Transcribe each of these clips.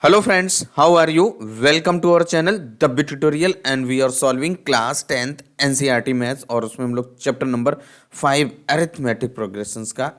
Hello friends, how are you? Welcome to our channel The Bit Tutorial and we are solving class 10th NCERT maths और उसमें हम लोग chapter number 5 arithmetic progressions का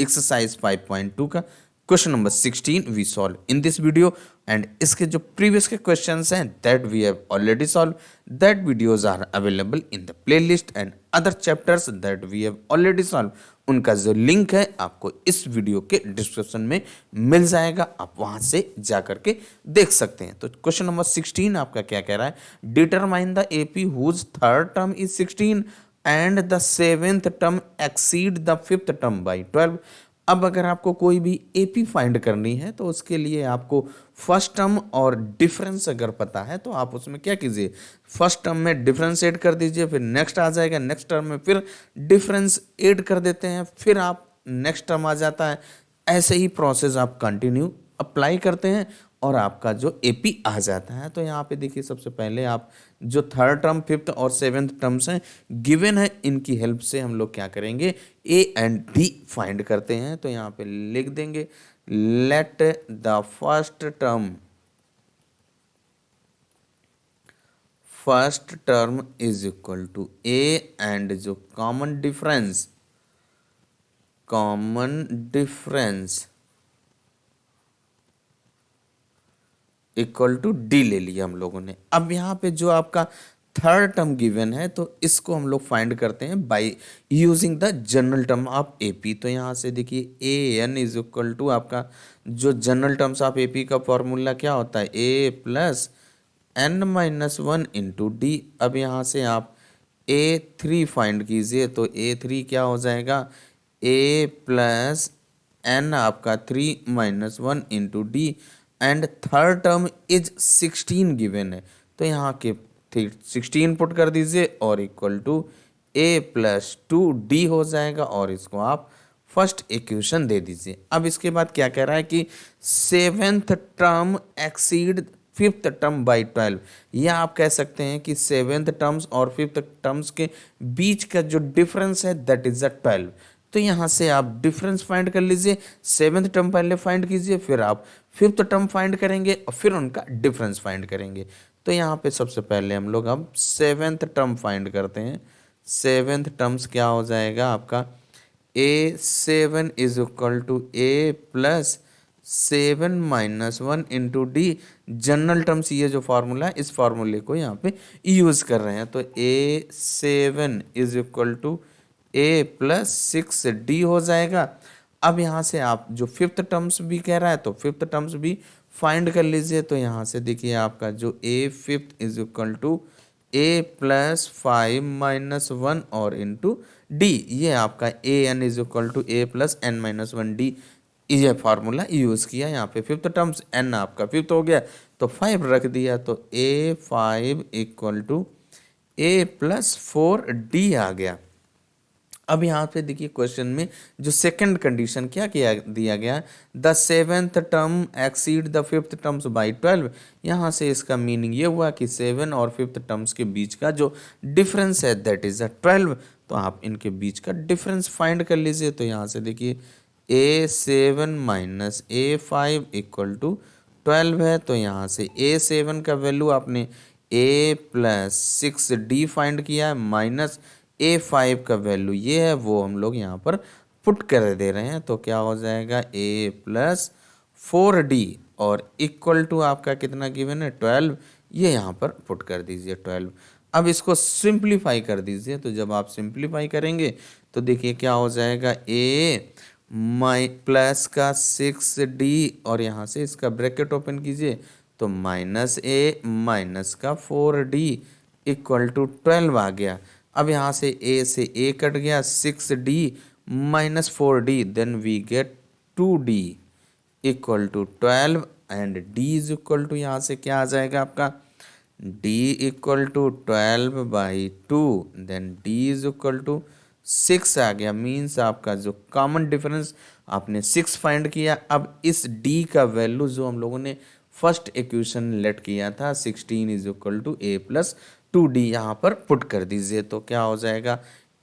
exercise 5.2 का question number 16 we solve in this video and इसके जो previous के questions हैं that we have already solve that videos are available in the playlist and other chapters that we have already solve उनका जो link है आपको इस video के डिस्क्रिप्शन में मिल जाएगा, आप वहां से जा करके देख सकते हैं। तो क्वेश्चन नंबर 16 आपका क्या कह रहा है, determine the AP whose third term is 16 and the seventh term exceed the fifth term by 12। अब अगर आपको कोई भी एपी फाइंड करनी है तो उसके लिए आपको फर्स्ट टर्म और डिफरेंस अगर पता है तो आप उसमें क्या कीजिए, फर्स्ट टर्म में डिफरेंस ऐड कर दीजिए, फिर नेक्स्ट आ जाएगा, नेक्स्ट टर्म में फिर डिफरेंस ऐड कर देते हैं, फिर आप नेक्स्ट टर्म आ जाता है। ऐसे ही प्रोसेस आप कंटिन्यू अप्लाई करते हैं और आपका जो एपी आ जाता है। तो यहाँ पे देखिए सबसे पहले आप जो थर्ड टर्म फिफ्थ और सेवेंथ टर्म्स हैं गिवन है, इनकी हेल्प से हम लोग क्या करेंगे, ए एंड डी फाइंड करते हैं। तो यहाँ पे लिख देंगे let the first term is equal to a and जो common difference equal to d ले लिया हम लोगों ने। अब यहाँ पे जो आपका थर्ड टर्म गिवन है तो इसको हम लोग फाइंड करते हैं by using the general term of AP. तो यहाँ से देखिए a n is equal to आपका जो जनरल टर्म्स ऑफ एपी का फॉर्मूला क्या होता है, a plus n minus one into d. अब यहाँ से आप ए थ्री फाइंड कीजिए तो ए थ्री क्या हो जाएगा, ए प्लस एन आपका three minus one into D and third term is 16 given है। तो यहाँ के 16 पुट कर दीजिए और equal to A plus two D हो जाएगा और इसको आप फर्स्ट इक्वेशन दे दीजिए। अब इसके बाद क्या कह रहा है कि seventh term exceed fifth term by 12। या आप कह सकते हैं कि सेवेंथ टर्म्स और फिफ्थ टर्म्स के बीच का जो डिफरेंस है दैट इज द 12। तो यहाँ से आप डिफरेंस फाइंड कर लीजिए, सेवेंथ टर्म पहले फाइंड कीजिए, फिर आप फिफ्थ टर्म फाइंड करेंगे और फिर उनका डिफरेंस फाइंड करेंगे। तो यहाँ पे सबसे पहले हम लोग अब सेवेंथ टर्म फाइंड करते हैं। सेवेंथ टर्म्स क्या हो जाएगा आपका, a seven is equal to A plus seven minus one into d. General terms ये जो फार्मूला है इस फार्मूले को यहाँ पे यूज कर रहे हैं। तो a seven is equal to A plus six d हो जाएगा। अब यहाँ से आप जो फिफ्थ टर्म्स भी कह रहा है तो फिफ्थ टर्म्स भी फाइंड कर लीजिए। तो यहाँ से देखिए आपका जो a fifth is equal to A plus five minus one और इंटू डी। ये आपका a n is equal to A plus n minus one d, ये फार्मूला यूज किया। यहाँ पे फिफ्थ टर्म्स एन आपका फिफ्थ हो गया तो फाइव रख दिया, तो a five equal to A plus four d आ गया। अब यहाँ पे देखिए क्वेश्चन में जो सेकंड कंडीशन क्या किया दिया गया, the seventh term exceed the fifth terms by 12। यहाँ से इसका मीनिंग ये हुआ कि सेवन और फिफ्थ टर्म्स के बीच का जो डिफरेंस है दैट इज 12। तो आप इनके बीच का डिफरेंस फाइंड कर लीजिए। तो यहाँ से देखिए a seven minus a five equal to 12 है। तो यहाँ से ए सेवन का वैल्यू आपने ए प्लस सिक्स डी फाइंड किया है, माइनस ए फाइव का वैल्यू ये है वो हम लोग यहाँ पर पुट कर दे रहे हैं। तो क्या हो जाएगा, ए प्लस फोर डी और इक्वल टू आपका कितना गिवन है 12, ये यहाँ पर पुट कर दीजिए 12। अब इसको सिंप्लीफाई कर दीजिए। तो जब आप सिंप्लीफाई करेंगे तो देखिए क्या हो जाएगा, ए माइ प्लस का सिक्स डी और यहाँ से इसका ब्रैकेट ओपन कीजिए तो माइनस ए माइनस का फोर डी इक्वल टू 12 आ गया। अब यहाँ से ए कट गया, six D minus four D, then we get two D equal to 12 and D is equal to यहाँ से क्या आ जाएगा आपका, d equal to 12 by two, then d is equal to 6 आ गया। मीन्स आपका जो कॉमन डिफरेंस आपने 6 फाइंड किया। अब इस d का वैल्यू जो हम लोगों ने फर्स्ट इक्वेशन लेट किया था 16 is equal to A plus two d यहाँ पर पुट कर दीजिए। तो क्या हो जाएगा,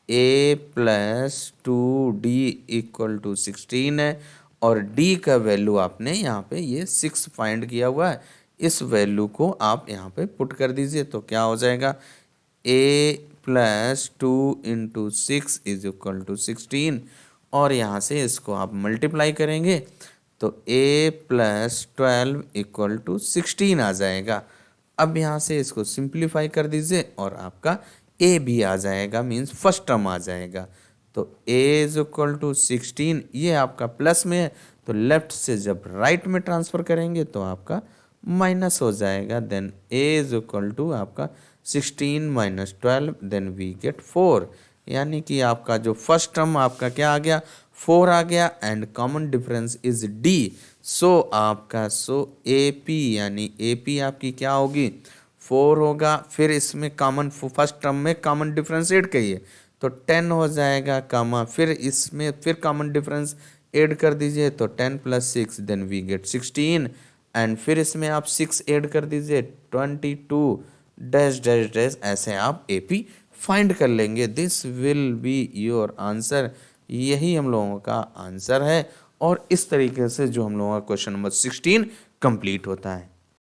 ए plus two D equal to 16 है और डी का वैल्यू आपने यहाँ पे ये 6 फाइंड किया हुआ है, इस वैल्यू को आप यहाँ पे पुट कर दीजिए तो क्या हो जाएगा, a plus 2 into 6 is equal to 16 और यहाँ से इसको आप मल्टीप्लाई करेंगे तो a प्लस 12 इक्वल टू 16 आ जाएगा। अब यहाँ से इसको सिंप्लीफाई कर दीजिए और आपका a भी आ जाएगा, मीन्स फर्स्ट टर्म आ जाएगा। तो a इज इक्वल टू 16, ये आपका प्लस में है तो लेफ्ट से जब राइट में ट्रांसफर करेंगे तो आपका माइनस हो जाएगा। Then a is equal to आपका 16 माइनस 12, देन वी गेट 4, यानी कि आपका जो फर्स्ट टर्म आपका क्या आ गया, 4 आ गया and common difference is d। सो आपका AP यानी AP आपकी क्या होगी, 4 होगा, फिर इसमें कॉमन फर्स्ट टर्म में कॉमन डिफरेंस ऐड करिए तो 10 हो जाएगा, कामा फिर इसमें फिर कॉमन डिफरेंस ऐड कर दीजिए तो 10 plus 6 then we get 16 and फिर इसमें आप 6 ऐड कर दीजिए 22 डैश डैश डैश, ऐसे आप AP फाइंड कर लेंगे। This will be your answer, यही हम लोगों का आंसर है। और इस तरीके से जो हम लोगों का क्वेश्चन नंबर 16 कंप्लीट होता है।